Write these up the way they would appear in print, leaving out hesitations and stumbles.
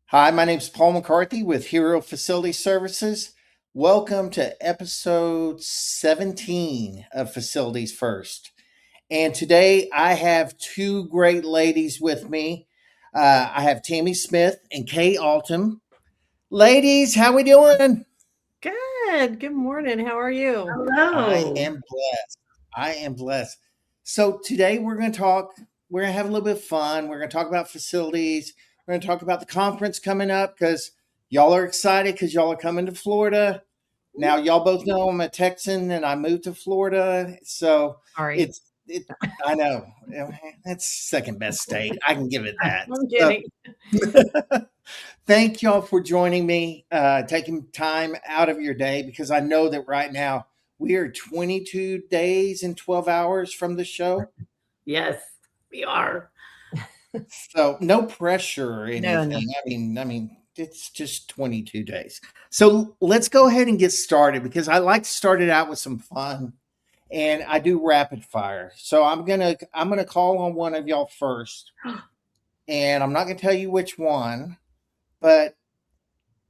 Hi, my name is Paul McCarthy with Hero Facility Services. Welcome to episode 17 of Facilities First. And today I have two great ladies with me. I have Tammy Smith and Kay Altom. Ladies, how we doing? Good. Good morning. How are you? I Hello. am blessed. I am blessed. So today we're going to have a little bit of fun. We're going to talk about facilities. We're going to talk about the conference coming up because y'all are excited because y'all are coming to Florida. Now y'all both know I'm a Texan and I moved to Florida. So Sorry. it's it I know. That's second best state. I can give it that. I'm So kidding. thank y'all for joining me, taking time out of your day because I know that right now we are 22 days and 12 hours from the show. Yes, we are. So no pressure or No, anything. no. I mean, it's just 22 days. So let's go ahead and get started because I like to start it out with some fun and I do rapid fire. So I'm gonna call on one of y'all first, and I'm not gonna tell you which one, but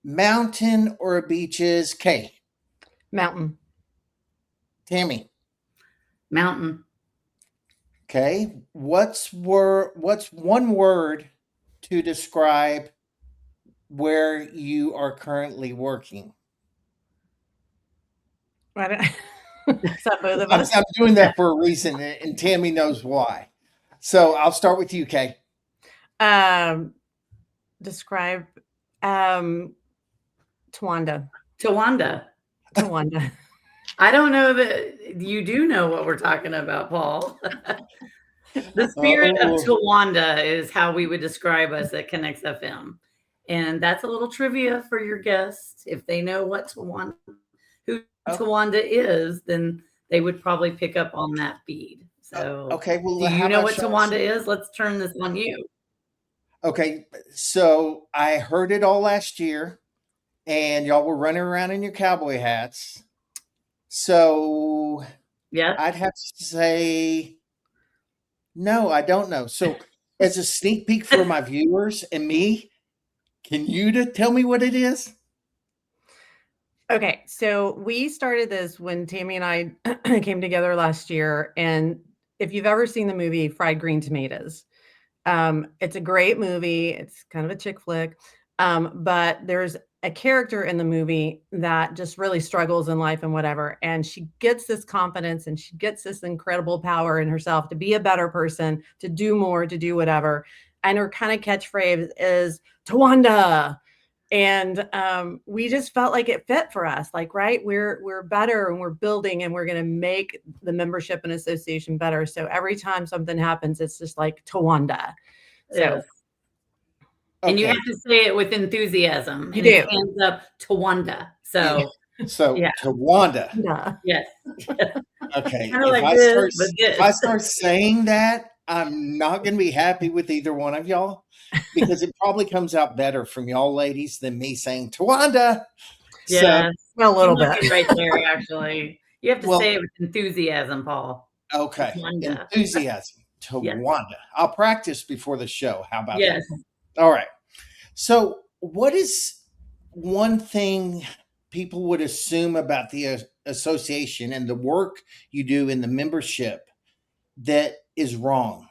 mountain or beaches, Kay. Mountain. Tammy. Mountain. Okay. What's one word to describe where you are currently working? I don't- Is that both of I'm, us? I'm doing that for a reason, and Tammy knows why. So I'll start with you, Kay. Um, describe Tawanda. Tawanda. Tawanda. I don't know that you do know what we're talking about, Paul. The spirit of Oh, Tawanda is how we would describe us at ConnexFM. And that's a little trivia for your guests. If they know who oh, Tawanda is, then they would probably pick up on that feed. So, okay. do Well, how you know about what y'all? Tawanda is? Let's turn this on you. Okay, so I heard it all last year, and y'all were running around in your cowboy hats. So Yep. I'd have to say no, I don't know. So, as a sneak peek for my viewers and me, can you tell me what it is? Okay, so we started this when Tammy and I came together last year. And if you've ever seen the movie Fried Green Tomatoes, it's a great movie. It's kind of a chick flick. But there's a character in the movie that just really struggles in life and whatever. And she gets this confidence and she gets this incredible power in herself to be a better person, to do more, to do whatever. And her kind of catchphrase is Tawanda. And we just felt like it fit for us. Like, right, we're better and we're building and we're going to make the membership and association better. So every time something happens, it's just like Tawanda. So Yes. And you have Okay, to say it with enthusiasm, you and it's do. hands up to Wanda. yeah. So, So yeah, Tawanda. Yeah. yes. Okay, Kinda like this, but if I this. start saying that, I'm not going to be happy with either one of y'all because it probably comes out better from y'all ladies than me saying Tawanda. So, Yes. A You little might bit. be right there, actually. You have to say well, it with enthusiasm, Paul. To okay, Wanda. enthusiasm. Yes. Tawanda. I'll practice before the show. How about that? Yes. All right. So, what is one thing people would assume about the association and the work you do in the membership that is wrong?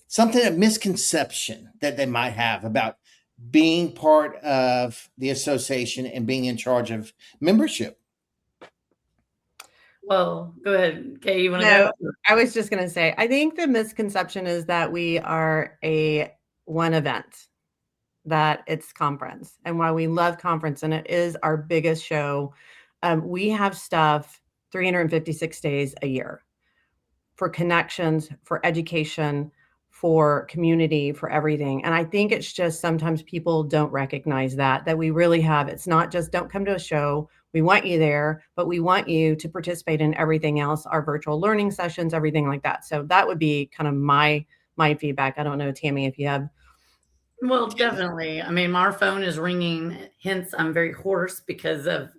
Something, a misconception that they might have about being part of the association and being in charge of membership. Well, go ahead. Kay, you wanna No, go? I was just going to say, I think the misconception is that we are a one event, that it's conference. And while we love conference and it is our biggest show, we have stuff 356 days a year for connections, for education, for community, for everything. And I think it's just sometimes people don't recognize that we really have. It's not just don't come to a show. We want you there, but we want you to participate in everything else, our virtual learning sessions, everything like that. So that would be kind of my feedback. I don't know, Tammy, if you have. Well, definitely. I mean, our phone is ringing, hence I'm very hoarse because of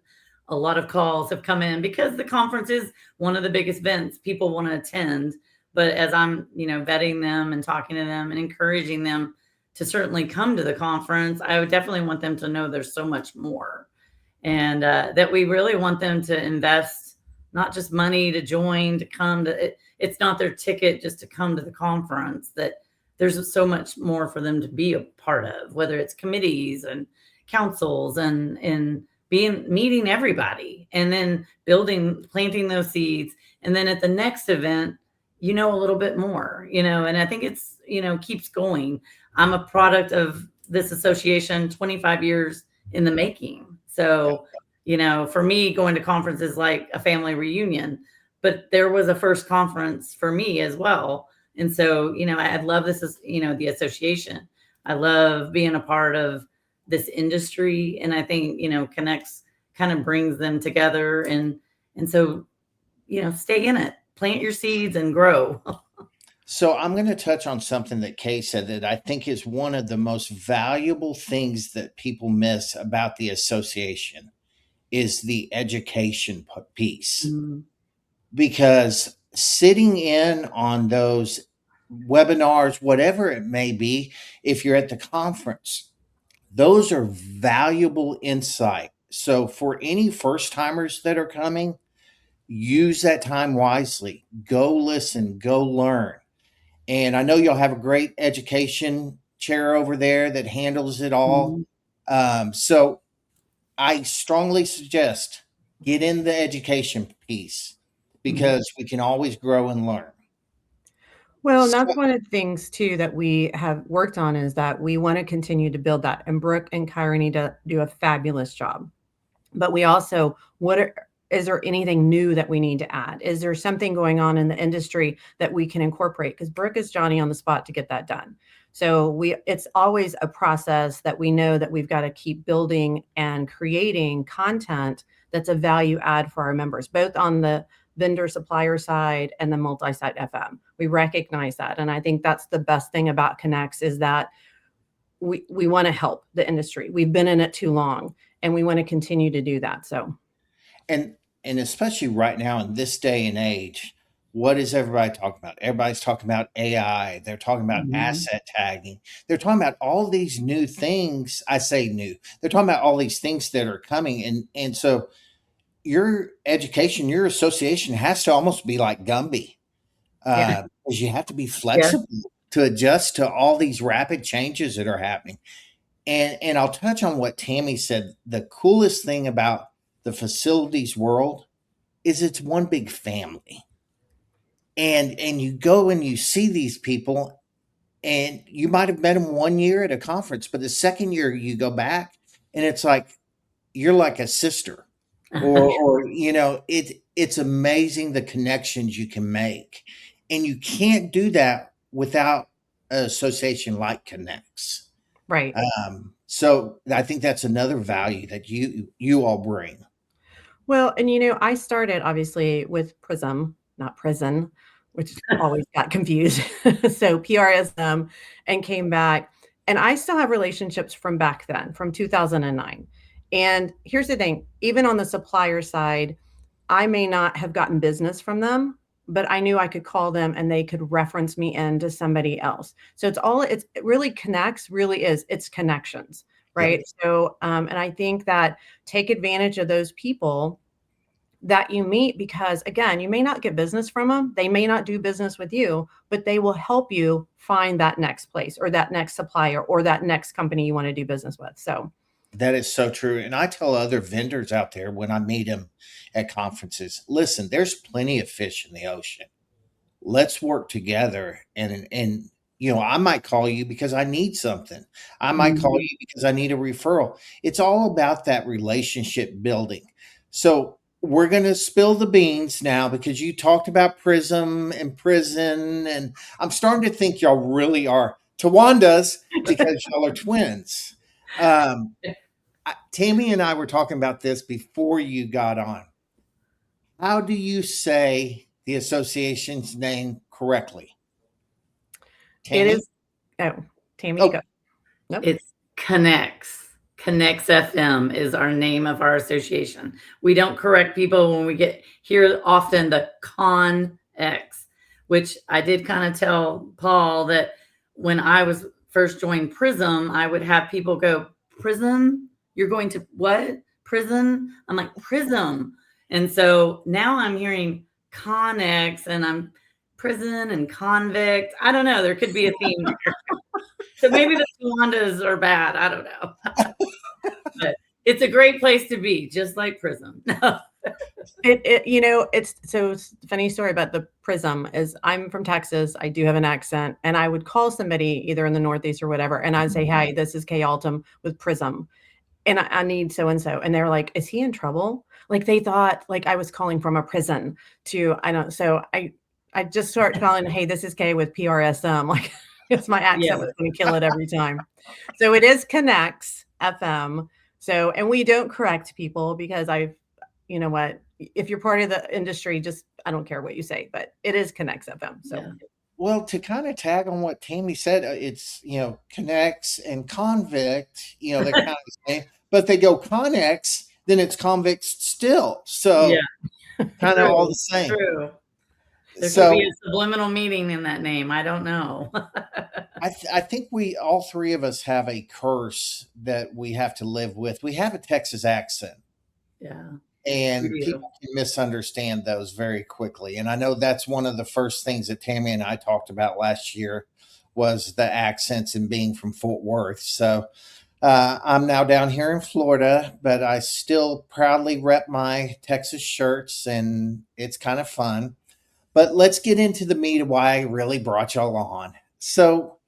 a lot of calls have come in because the conference is one of the biggest events people want to attend. But as I'm, vetting them and talking to them and encouraging them to certainly come to the conference, I would definitely want them to know there's so much more, and that we really want them to invest not just money to join, to come to it. It's not their ticket just to come to the conference, that there's so much more for them to be a part of, whether it's committees and councils and meeting everybody, and then planting those seeds. And then at the next event, a little bit more, and I think it's, keeps going. I'm a product of this association, 25 years in the making. So, for me, going to conferences like a family reunion, but there was a first conference for me as well. And so, I love this, the association. I love being a part of this industry. And I think, Connex kind of brings them together. And so, stay in it, plant your seeds and grow. So I'm going to touch on something that Kay said that I think is one of the most valuable things that people miss about the association is the education piece. Mm-hmm. Because sitting in on those webinars, whatever it may be, if you're at the conference, those are valuable insight. So for any first timers that are coming, use that time wisely. Go listen, go learn. And I know you'll have a great education chair over there that handles it all. So I strongly suggest get in the education piece, because we can always grow and learn. Well, and that's one of the things too that we have worked on, is that we want to continue to build that. And Brooke and Kyra need to do a fabulous job. But we also, is there anything new that we need to add? Is there something going on in the industry that we can incorporate? Because Brooke is Johnny on the spot to get that done. So it's always a process that we know that we've got to keep building and creating content that's a value add for our members, both on the vendor supplier side and the multi-site FM. We recognize that. And I think that's the best thing about Connex, is that we want to help the industry. We've been in it too long, and we want to continue to do that. So, and especially right now in this day and age, what is everybody talking about? Everybody's talking about AI. They're talking about asset tagging. They're talking about all these new things. I say new. They're talking about all these things that are coming. And so your education, your association has to almost be like Gumby, because you have to be flexible to adjust to all these rapid changes that are happening. And I'll touch on what Tammy said. The coolest thing about the facilities world is it's one big family. And you go and you see these people, and you might have met them 1 year at a conference, but the second year you go back and it's like you're like a sister. Or it's amazing the connections you can make. And you can't do that without an association like Connex. Right. So I think that's another value that you all bring. Well, and I started obviously with Prism, not Prison, which always got confused. So PRSM, and came back. And I still have relationships from back then, from 2009. And here's the thing, even on the supplier side, I may not have gotten business from them, but I knew I could call them and they could reference me into somebody else. So it really connects, really is, it's connections, right? Yeah. So, and I think that take advantage of those people that you meet, because again, you may not get business from them. They may not do business with you, but they will help you find that next place or that next supplier or that next company you want to do business with. So that is so true. And I tell other vendors out there when I meet them at conferences, listen, there's plenty of fish in the ocean. Let's work together. And I might call you because I need something. I might call you because I need a referral. It's all about that relationship building. So we're going to spill the beans now, because you talked about Prism and Prison. And I'm starting to think y'all really are Tawandas, because y'all are twins. Tammy and I were talking about this before you got on. How do you say the association's name correctly? Tammy? It is. Oh, Tammy. Go. Nope. It's Connex. ConnexFM is our name of our association. We don't correct people when we get here often the ConX, which I did kind of tell Paul that when I was first joined Prism, I would have people go, Prism? You're going to what? Prison? I'm like, Prism. And so now I'm hearing Connex, and I'm prison and convict. I don't know. There could be a theme there. So maybe the Tawandas are bad. I don't know. But it's a great place to be, just like Prism. It's a funny story about the Prism is I'm from Texas. I do have an accent, and I would call somebody either in the Northeast or whatever, and I'd say, "Hey, this is Kay Altom with Prism, and I need so and so," and they're like, "Is he in trouble?" Like they thought like I was calling from a prison to I don't. So I just start calling, "Hey, this is Kay with PRSM." Like it's my accent was going to kill it every time. So it is ConnexFM. So and we don't correct people because you know what, if you're part of the industry, just I don't care what you say, but it is ConnexFM. So Well, to kind of tag on what Tammy said, it's connects and convict, they're kind of the same, but they go connex, then it's convicts still. So kind of all the same. True. There could be a subliminal meaning in that name. I don't know. I think all three of us have a curse that we have to live with. We have a Texas accent. Yeah. And people can misunderstand those very quickly. And I know that's one of the first things that Tammy and I talked about last year was the accents and being from Fort Worth. So I'm now down here in Florida, but I still proudly rep my Texas shirts, and it's kind of fun. But let's get into the meat of why I really brought y'all on. So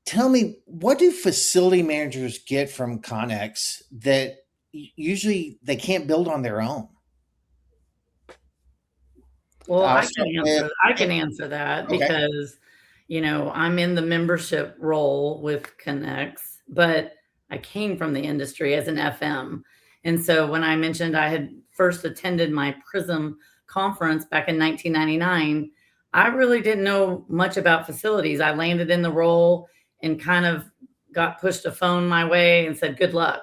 tell me, what do facility managers get from Connex that usually they can't build on their own? Well, I can answer that because, I'm in the membership role with Connex, but I came from the industry as an FM. And so when I mentioned I had first attended my Prism conference back in 1999, I really didn't know much about facilities. I landed in the role and kind of got pushed a phone my way and said, good luck.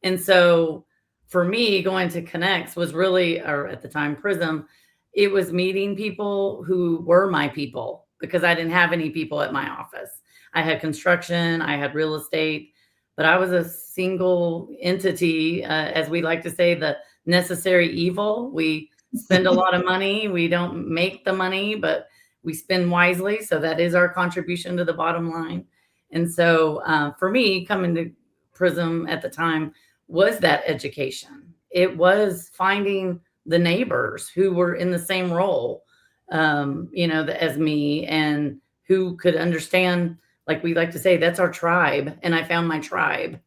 And so for me, going to Connex was really, or at the time, Prism, it was meeting people who were my people because I didn't have any people at my office. I had construction, I had real estate, but I was a single entity, as we like to say, the necessary evil. We spend a lot of money. We don't make the money, but we spend wisely. So that is our contribution to the bottom line. And so for me, coming to Prism at the time was that education. It was finding the neighbors who were in the same role, as me, and who could understand, like we like to say, that's our tribe. And I found my tribe.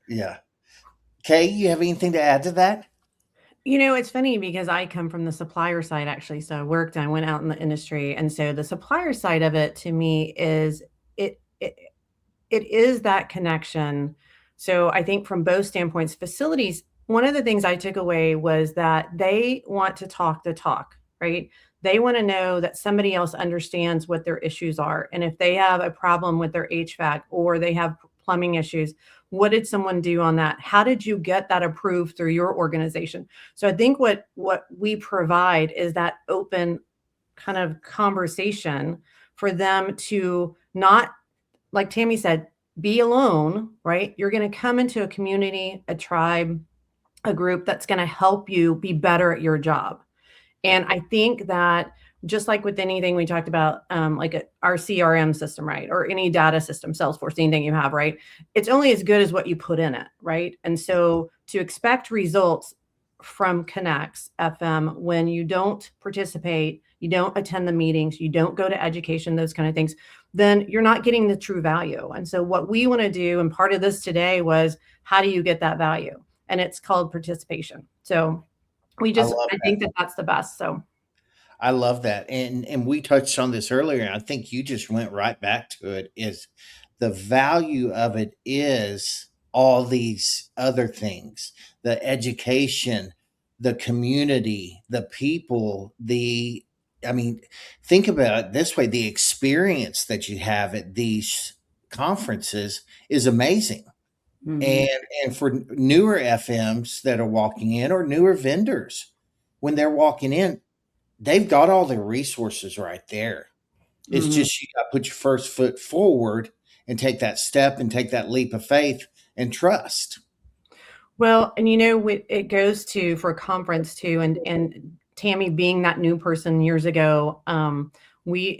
Yeah. Kay, you have anything to add to that? It's funny because I come from the supplier side, actually. So I went out in the industry. And so the supplier side of it to me is it is that connection. So I think from both standpoints, facilities, one of the things I took away was that they want to talk the talk, right? They want to know that somebody else understands what their issues are. And if they have a problem with their HVAC or they have plumbing issues, what did someone do on that? How did you get that approved through your organization? So I think what we provide is that open kind of conversation for them to not, like Tammy said, be alone, right? You're going to come into a community, a tribe, a group that's going to help you be better at your job. And I think that just like with anything we talked about, our CRM system, right? Or any data system, Salesforce, anything you have, right? It's only as good as what you put in it, right? And so to expect results from ConnexFM when you don't participate, you don't attend the meetings, you don't go to education, those kind of things, then you're not getting the true value. And so what we want to do, and part of this today was, how do you get that value? And it's called participation. So I think that that's the best. So I love that. And we touched on this earlier. And I think you just went right back to it, is the value of it is all these other things, the education, the community, the people, think about it this way, the experience that you have at these conferences is amazing. Mm-hmm. And for newer FMs that are walking in, or newer vendors, when they're walking in, they've got all their resources right there. It's Mhm. just you got to put your first foot forward and take that step and take that leap of faith and trust. Well, and it goes to for a conference too, and Tammy being that new person years ago,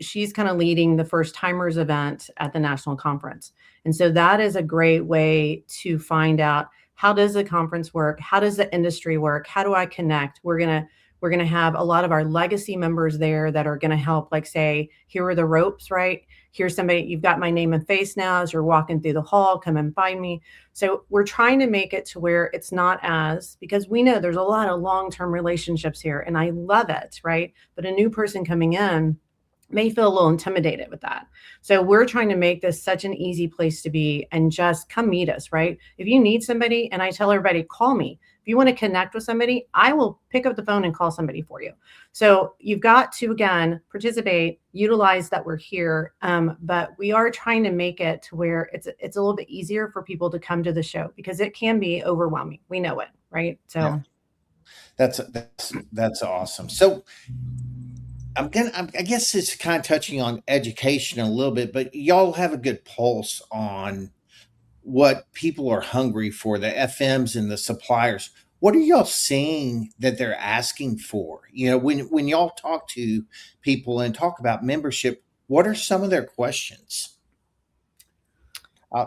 she's kind of leading the first timers event at the national conference, and so that is a great way to find out how does the conference work, how does the industry work, how do I connect. We're gonna have a lot of our legacy members there that are gonna help, like say, here are the ropes, right? Here's somebody, you've got my name and face now as you're walking through the hall, come and find me. So we're trying to make it to where it's not as, because we know there's a lot of long-term relationships here and I love it, right? But a new person coming in may feel a little intimidated with that. So we're trying to make this such an easy place to be and just come meet us, right? If you need somebody, and I tell everybody, call me. If you want to connect with somebody, I will pick up the phone and call somebody for you. So you've got to, again, participate, utilize that we're here. But we are trying to make it to where it's a little bit easier for people to come to the show because it can be overwhelming. We know it, right? So Yeah. That's awesome. So I guess it's kind of touching on education a little bit, but y'all have a good pulse on what people are hungry for, the FMs and the suppliers. What are y'all seeing that they're asking for? When y'all talk to people and talk about membership, what are some of their questions? Uh,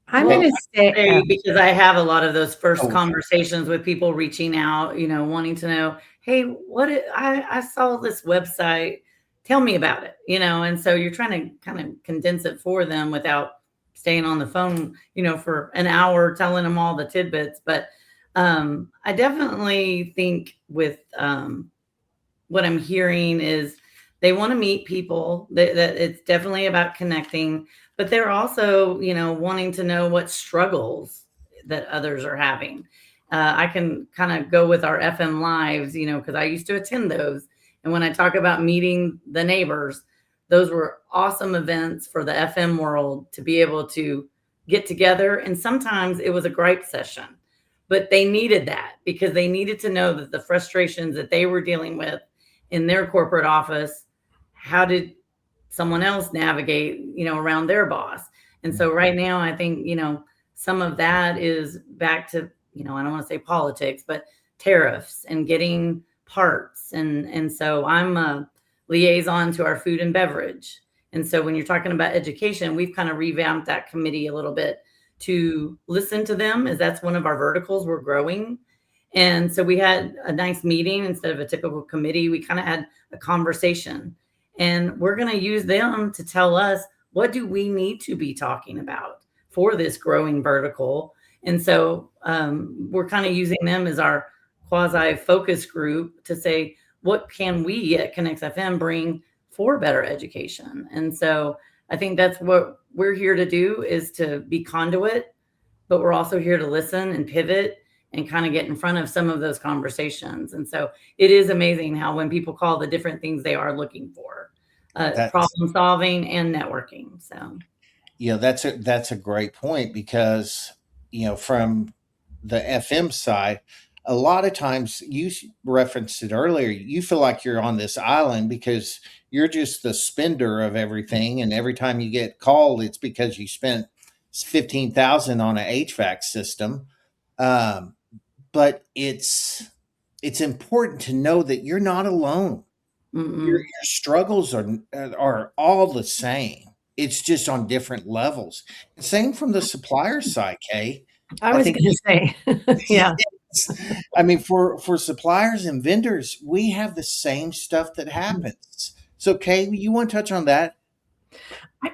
I'm Well, going I to say, say because I have a lot of those first oh, conversations with people reaching out, wanting to know, hey, I saw this website. Tell me about it, and so you're trying to kind of condense it for them without staying on the phone, for an hour telling them all the tidbits. But I definitely think with what I'm hearing is they want to meet people, that it's definitely about connecting, but they're also, wanting to know what struggles that others are having. I can kind of go with our FM lives, because I used to attend those. And when I talk about meeting the neighbors, those were awesome events for the FM world to be able to get together. And sometimes it was a gripe session, but they needed that because they needed to know that the frustrations that they were dealing with in their corporate office, how did someone else navigate, around their boss? And so right now, I think, some of that is back to, I don't want to say politics, but tariffs and getting parts. And so I'm a liaison to our food and beverage. And so when you're talking about education, we've kind of revamped that committee a little bit to listen to them, as that's one of our verticals we're growing. And so we had a nice meeting instead of a typical committee. We kind of had a conversation, and we're going to use them to tell us what do we need to be talking about for this growing vertical. And so we're kind of using them as our quasi focus group to say, what can we at ConnexFM bring for better education? And so I think that's what we're here to do, is to be conduit, but we're also here to listen and pivot and kind of get in front of some of those conversations. And so it is amazing how when people call, the different things they are looking for, that's problem solving and networking. So that's a great point because from the FM side, a lot of times you referenced it earlier. You feel like you're on this island because you're just the spender of everything, and every time you get called, it's because you spent 15,000 on an HVAC system. Um, but it's important to know that you're not alone. Your struggles are all the same. It's just on different levels. Same from the supplier side, Kay. I I was think going to say, yeah. I mean, for suppliers and vendors, we have the same stuff that happens. So, Kay, you want to touch on that?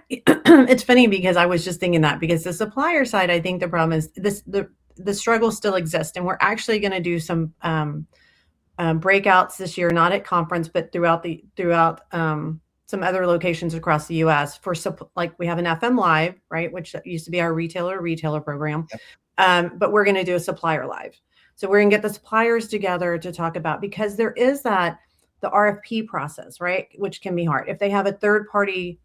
It's funny because I was just thinking that, because the supplier side, I think the problem is the struggle still exists, and we're actually going to do some breakouts this year, not at conference, but throughout some other locations across the U.S. for like we have an FM Live, right, which used to be our retailer program, but we're going to do a supplier live. So we're going to get the suppliers together to talk about, because there is the RFP process, right, which can be hard. If they have a third party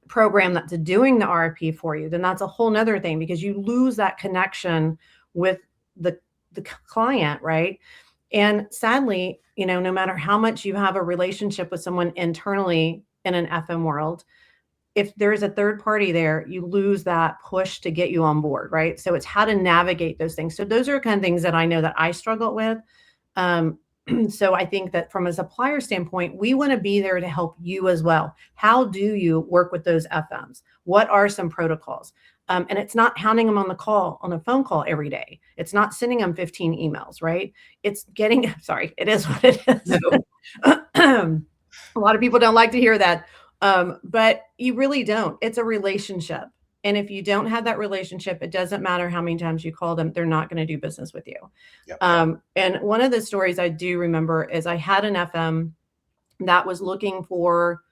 program that's doing the RFP for you, then that's a whole nother thing, because you lose that connection with the client, right? And sadly, no matter how much you have a relationship with someone internally, in an FM world, if there is a third party there, you lose that push to get you on board, right? So it's how to navigate those things. So those are kind of things that I know that I struggle with. So I think that from a supplier standpoint, we want to be there to help you as well. How do you work with those FMs? What are some protocols? And it's not hounding them on a phone call every day. It's not sending them 15 emails, right? It's getting, sorry, it is what it is. A lot of people don't like to hear that. But you really don't. It's a relationship. And if you don't have that relationship, it doesn't matter how many times you call them, they're not going to do business with you. Yep. And one of the stories I do remember is I had an FM that was looking for,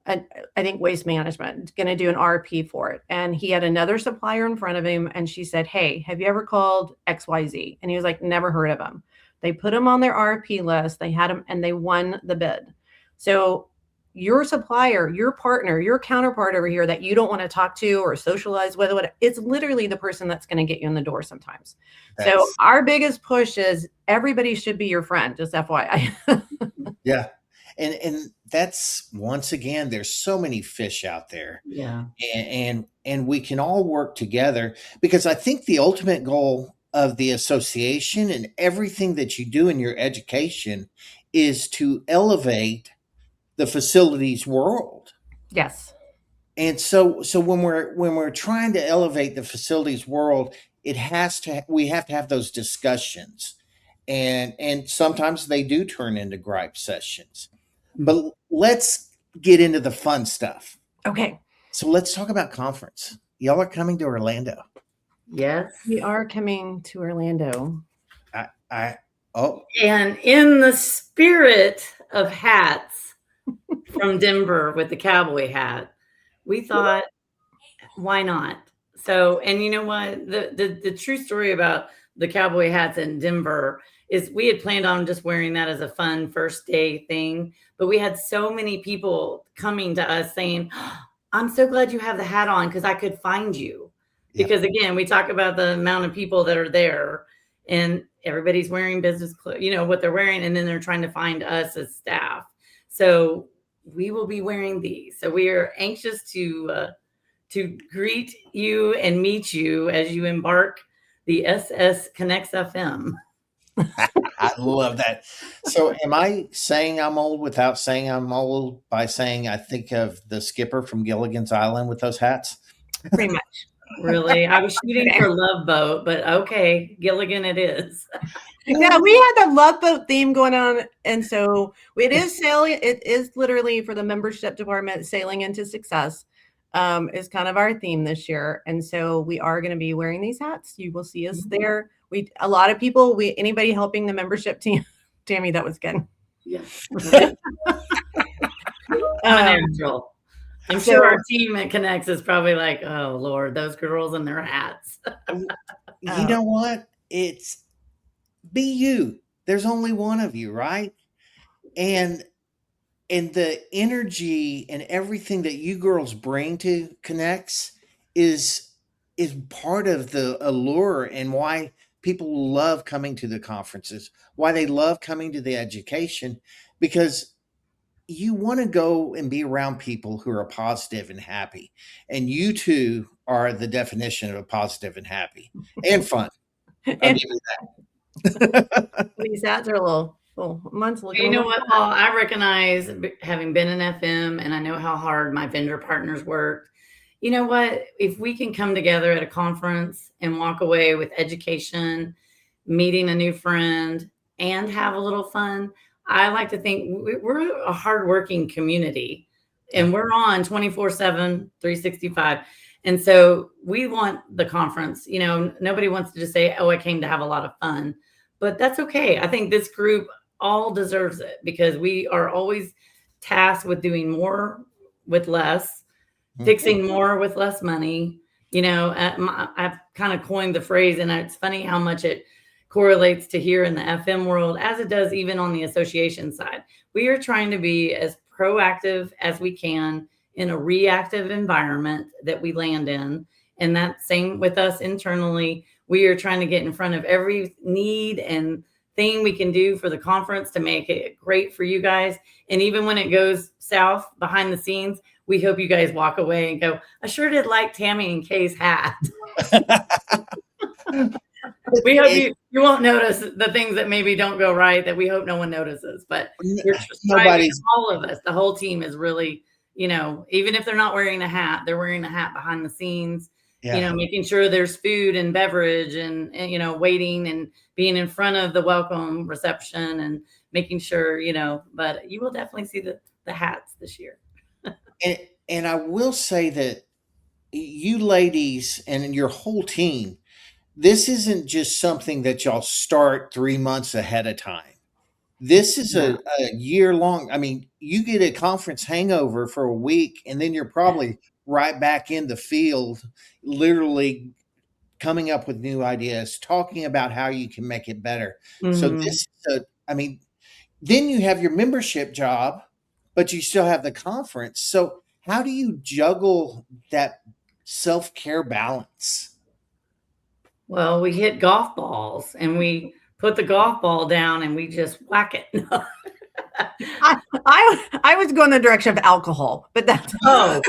I think, waste management, going to do an RP for it. And he had another supplier in front of him. And she said, hey, have you ever called XYZ? And he was like, never heard of him. They put him on their RP list. They had him and they won the bid. So your supplier, your partner, your counterpart over here that you don't want to talk to or socialize with, it's literally the person that's going to get you in the door sometimes. So our biggest push is everybody should be your friend, just FYI. Yeah. And that's, once again, there's so many fish out there. Yeah. And we can all work together, because I think the ultimate goal of the association and everything that you do in your education is to elevate the facilities world. Yes. And so when we're trying to elevate the facilities world, we have to have those discussions. And sometimes they do turn into gripe sessions. But let's get into the fun stuff. Okay. So let's talk about conference. Y'all are coming to Orlando. Yes. We are coming to Orlando. And in the spirit of hats from Denver with the cowboy hat, we thought, why not? So, and you know what? The true story about the cowboy hats in Denver is we had planned on just wearing that as a fun first day thing, but we had so many people coming to us saying, I'm so glad you have the hat on because I could find you. Yeah. Because again, we talk about the amount of people that are there and everybody's wearing business clothes, you know, what they're wearing, and then they're trying to find us as staff. So we will be wearing these. So we are anxious to greet you and meet you as you embark the SS ConnexFM. I love that. So am I saying I'm old without saying I'm old by saying I think of the skipper from Gilligan's Island with those hats? Pretty much. Really? I was shooting for Love Boat, but okay, Gilligan it is. Yeah, we had the Love Boat theme going on. And so it is sailing. It is literally for the membership department, sailing into success is kind of our theme this year. And so we are going to be wearing these hats. You will see us there. A lot of people, anybody helping the membership team. Tammy, that was good. Yeah. Natural. I'm sure our team at Connex is probably like, oh Lord, those girls and their hats. You know what? It's be you. There's only one of you, right? And the energy and everything that you girls bring to Connex is part of the allure and why people love coming to the conferences, why they love coming to the education, because you want to go and be around people who are positive and happy. And you two are the definition of a positive and happy and fun. I'll give you that. These hats are a little months looking. You know what, Paul? I recognize, having been in FM, and I know how hard my vendor partners work. You know what? If we can come together at a conference and walk away with education, meeting a new friend, and have a little fun, I like to think we're a hardworking community, and we're on 24/7, 365. And so we want the conference. You know, nobody wants to just say, oh, I came to have a lot of fun, but that's okay. I think this group all deserves it because we are always tasked with doing more with less, fixing more with less money. You know, I've kind of coined the phrase, and it's funny how much it correlates to here in the FM world as it does even on the association side. We are trying to be as proactive as we can in a reactive environment that we land in. And that same with us internally. We are trying to get in front of every need and thing we can do for the conference to make it great for you guys. And even when it goes south behind the scenes, we hope you guys walk away and go, I sure did like Tammy and Kay's hat. We hope you won't notice the things that maybe don't go right, that we hope no one notices. But we're striving, all of us, the whole team is really, even if they're not wearing a hat, they're wearing a hat behind the scenes. Yeah. Making sure there's food and beverage and waiting and being in front of the welcome reception and making sure, but you will definitely see the hats this year. And I will say that you ladies and your whole team, this isn't just something that y'all start 3 months ahead of time. This is a year long. I mean, you get a conference hangover for a week, and then you're probably right back in the field, literally coming up with new ideas, talking about how you can make it better. Mm-hmm. So this is then you have your membership job, but you still have the conference. So how do you juggle that self-care balance? Well, we hit golf balls and we put the golf ball down and we just whack it. I was going the direction of alcohol, but that's what?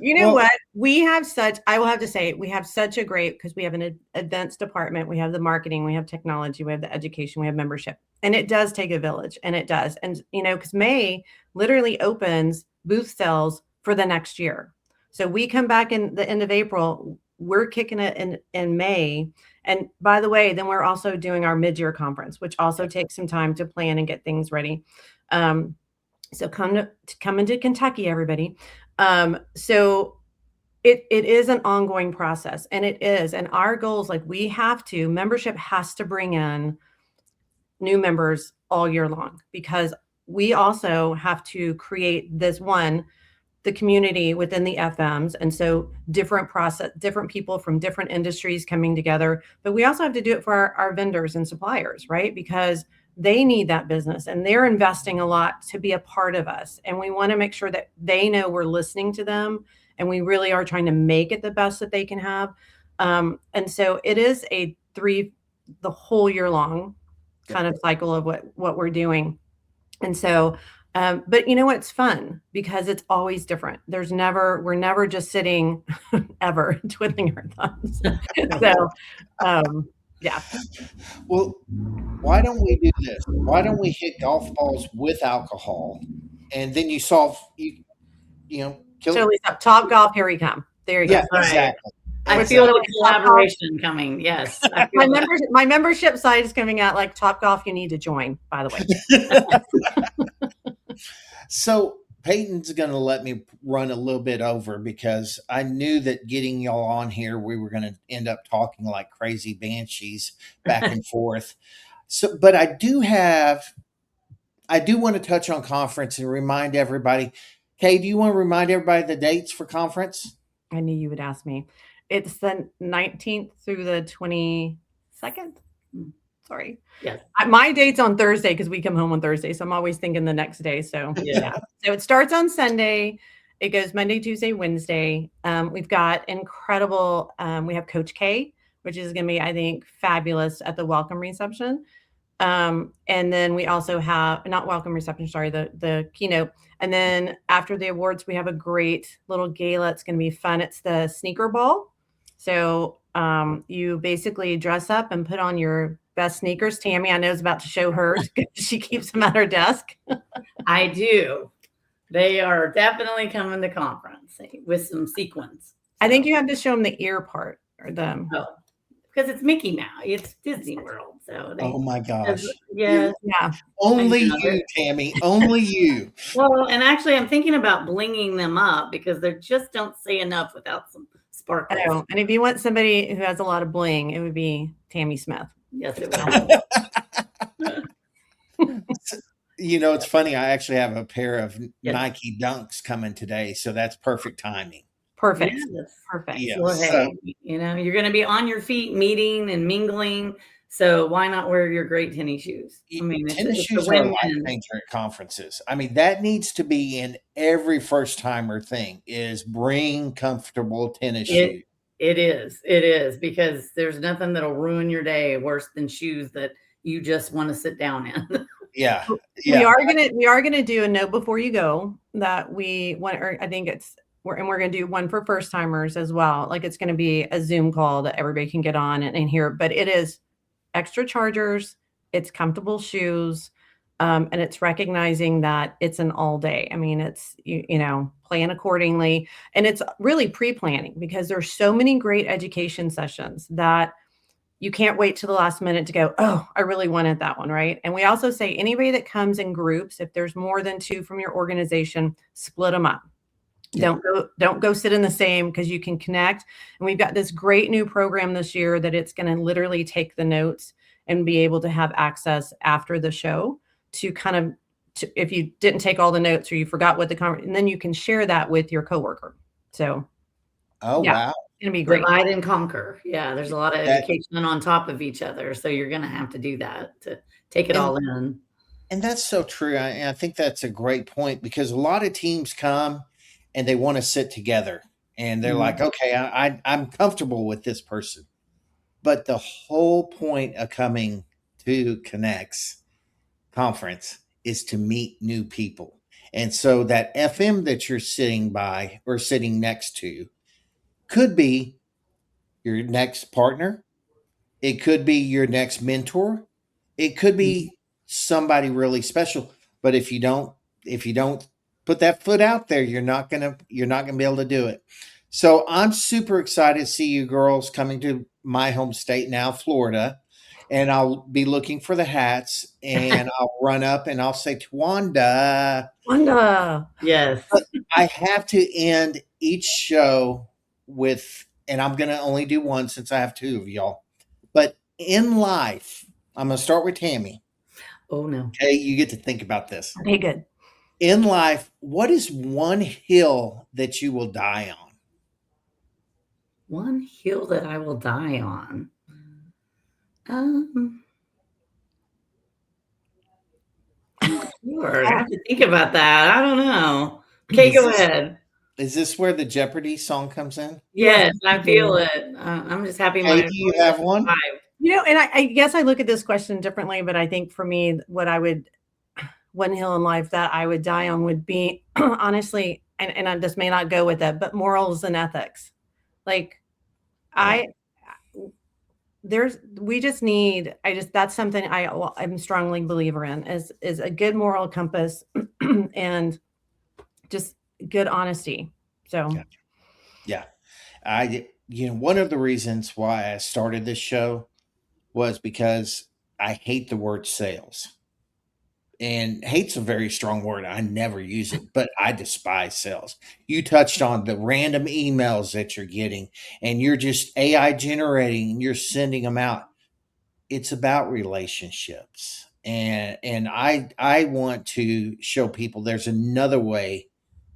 I will have to say, we have such a great, because we have an events department, we have the marketing, we have technology, we have the education, we have membership, and it does take a village, and it does. And, because May literally opens booth sales for the next year. So we come back in the end of April, we're kicking it in May. And by the way, then we're also doing our mid-year conference, which also takes some time to plan and get things ready. So come into Kentucky, everybody. So it is an ongoing process, and it is. And our goals, membership has to bring in new members all year long, because we also have to create the community within the FMs. And so different people from different industries coming together, but we also have to do it for our vendors and suppliers, right? Because they need that business and they're investing a lot to be a part of us. And we want to make sure that they know we're listening to them and we really are trying to make it the best that they can have. And so it is the whole year long kind of cycle of what we're doing. And so, but it's fun because it's always different. We're never just sitting ever twiddling our thumbs. So, yeah. Well, why don't we do this? Why don't we hit golf balls with alcohol, and then you solve, Totally. Top Golf, here we come. There you go. Yeah, exactly. I feel a collaboration coming. Yes. My membership site is coming out like Top Golf. You need to join, by the way. So Peyton's going to let me run a little bit over because I knew that getting y'all on here, we were going to end up talking like crazy banshees back and forth. So, but I do want to touch on conference and remind everybody. Kay, do you want to remind everybody the dates for conference? I knew you would ask me. It's the 19th through the 22nd. Sorry. Yes. My date's on Thursday because we come home on Thursday. So I'm always thinking the next day. So yeah. So it starts on Sunday. It goes Monday, Tuesday, Wednesday. We've got incredible, we have Coach K, which is going to be, I think, fabulous at the welcome reception. And then we also have, not welcome reception, sorry, the keynote. And then after the awards, we have a great little gala. It's going to be fun. It's the sneaker ball. So you basically dress up and put on your best sneakers. Tammy, I know, is about to show hers. She keeps them at her desk. I do. They are definitely coming to conference with some sequins. So. I think you have to show them the ear part or the. Oh, because it's Mickey Mouse. It's Disney World. So. Oh my gosh. Yeah. Only you, Tammy. Only you. Well, and actually, I'm thinking about blinging them up because they just don't say enough without some sparkles. Oh, and if you want somebody who has a lot of bling, it would be Tammy Smith. Yes, it would. It's funny. I actually have a pair of Nike Dunks coming today, so that's perfect timing. Perfect. Yes. Perfect. Yeah. Well, hey, you're going to be on your feet, meeting and mingling. So why not wear your great tennis shoes? I mean, tennis shoes are a life changer at conferences. I mean, that needs to be in every first timer thing. Is bring comfortable tennis shoes. It is because there's nothing that'll ruin your day worse than shoes that you just want to sit down in. Yeah. We Yeah. are gonna do a note before you go that we want, or I think we're gonna do one for first timers as well. Like it's gonna be a Zoom call that everybody can get on and hear, but it is extra chargers, it's comfortable shoes, and it's recognizing that it's an all day. I mean, it's you know, plan accordingly, and it's really pre-planning because there's so many great education sessions that you can't wait to the last minute to go, oh, I really wanted that one, right? And we also say anybody that comes in groups, if there's more than 2 from your organization, split them up. Yeah. Don't go sit in the same because you can connect. And we've got this great new program this year that it's going to literally take the notes and be able to have access after the show to kind of if you didn't take all the notes or you forgot what and then you can share that with your coworker. So Oh, yeah, wow. it's gonna be great. Divide and conquer. Yeah, there's a lot of That- education on top of each other. So you're going to have to do that to take it And- all in. And that's so true. I think that's a great point because a lot of teams come and they want to sit together and they're Mhm. like, okay, I'm comfortable with this person. But the whole point of coming to Connex conference is to meet new people. And so that FM that you're sitting by or sitting next to could be your next partner. It could be your next mentor. It could be somebody really special. But if you don't put that foot out there, you're not gonna be able to do it. So I'm super excited to see you girls coming to my home state now, Florida. And I'll be looking for the hats and I'll run up and I'll say, Twanda, Wanda. Yes. I have to end each show with, and I'm going to only do one since I have two of y'all. But in life, I'm going to start with Tammy. Oh, no. Okay, you get to think about this. Okay, good. In life, what is one hill that you will die on? One hill that I will die on. I'm not sure. I have to think about that. I don't know. Okay, go ahead. Is this where the Jeopardy song comes in? Yes, I feel it. I'm just happy. Hey, do you have one? You know, and I guess I look at this question differently, but I think for me, one hill in life that I would die on would be honestly, and this may not go with it, but morals and ethics. Like that's something I'm strongly believer in is a good moral compass and just good honesty. So yeah. One of the reasons why I started this show was because I hate the word sales. And hate's a very strong word. I never use it, but I despise sales. You touched on the random emails that you're getting and you're just AI generating and you're sending them out. It's about relationships. And I want to show people there's another way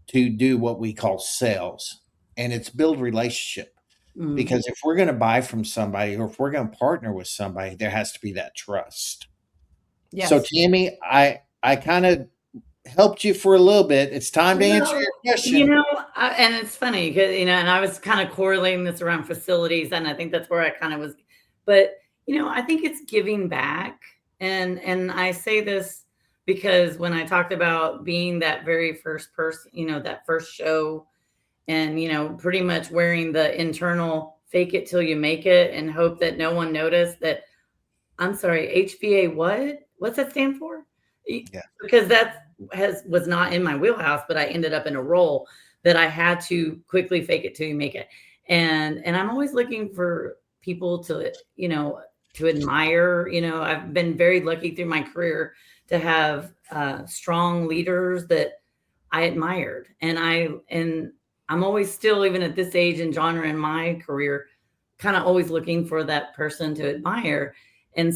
to do what we call sales, and it's build relationship. Because if we're going to buy from somebody or if we're going to partner with somebody, there has to be that trust. Yes. So Tammy, I kind of helped you for a little bit. It's time to answer your question. You know, and it's funny because, and I was kind of correlating this around facilities, and I think that's where I kind of was, but, I think it's giving back. And I say this because when I talked about being that very first person, that first show and, pretty much wearing the internal fake it till you make it and hope that no one noticed that. I'm sorry, HVA, what's that stand for? Yeah. Because that was not in my wheelhouse, but I ended up in a role that I had to quickly fake it till you make it. And I'm always looking for people to, to admire. I've been very lucky through my career to have strong leaders that I admired. And I'm always still, even at this age and genre in my career, kind of always looking for that person to admire. And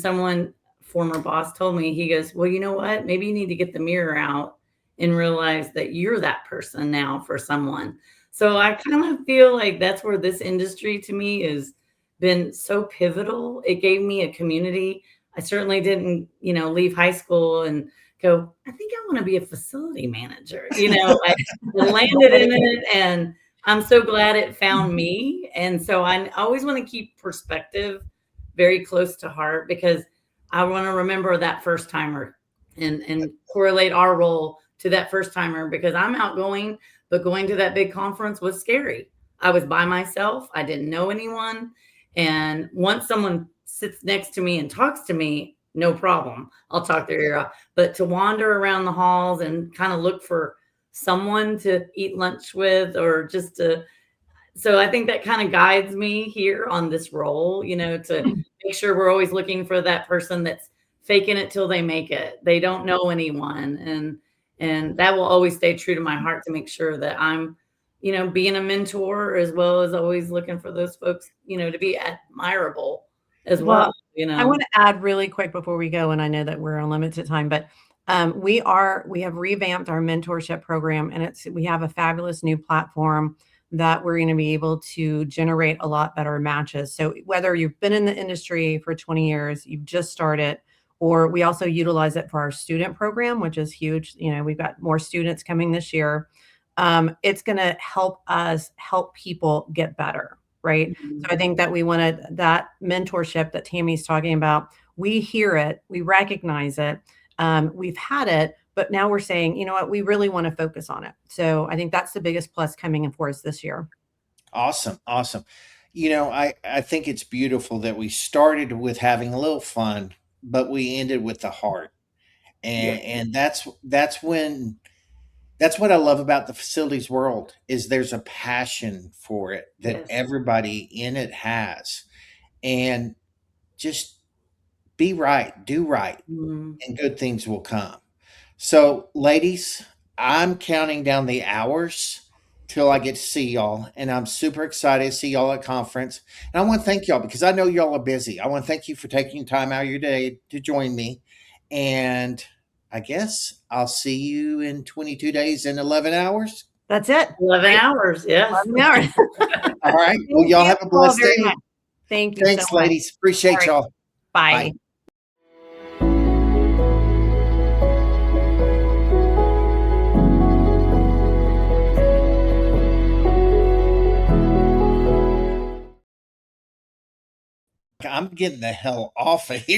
former boss told me, he goes, well, you know what? Maybe you need to get the mirror out and realize that you're that person now for someone. So I kind of feel like that's where this industry to me has been so pivotal. It gave me a community. I certainly didn't, leave high school and go, I think I want to be a facility manager. I landed in it and I'm so glad it found me. And so I always want to keep perspective very close to heart, because I want to remember that first timer and correlate our role to that first timer, because I'm outgoing, but going to that big conference was scary. I was by myself. I didn't know anyone. And once someone sits next to me and talks to me, no problem. I'll talk their ear off. But to wander around the halls and kind of look for someone to eat lunch with, or just to, so I think that kind of guides me here on this role, to make sure we're always looking for that person that's faking it till they make it. They don't know anyone. And that will always stay true to my heart, to make sure that I'm, being a mentor, as well as always looking for those folks, to be admirable as well. I want to add really quick before we go, and I know that we're on limited time, but we have revamped our mentorship program, and we have a fabulous new platform that we're going to be able to generate a lot better matches. So whether you've been in the industry for 20 years, you've just started, or we also utilize it for our student program, which is huge. We've got more students coming this year. It's going to help us help people get better. Right. Mm-hmm. So I think that we wanted that mentorship that Tammy's talking about. We hear it, we recognize it, we've had it, but now we're saying, you know what, we really want to focus on it. So I think that's the biggest plus coming in for us this year. Awesome. I think it's beautiful that we started with having a little fun, but we ended with the heart. And that's what I love about the facilities world, is there's a passion for it that everybody in it has. And just be right, do right, and good things will come. So, ladies, I'm counting down the hours till I get to see y'all, and I'm super excited to see y'all at conference. And I want to thank y'all, because I know y'all are busy. I want to thank you for taking time out of your day to join me. And I guess I'll see you in 22 days and 11 hours. That's it. 11 hours. Yes. 11 hours. All right. Well, y'all have a blessed day. Thank you. Thanks, so much. ladies. Appreciate y'all. Bye. I'm getting the hell off of here.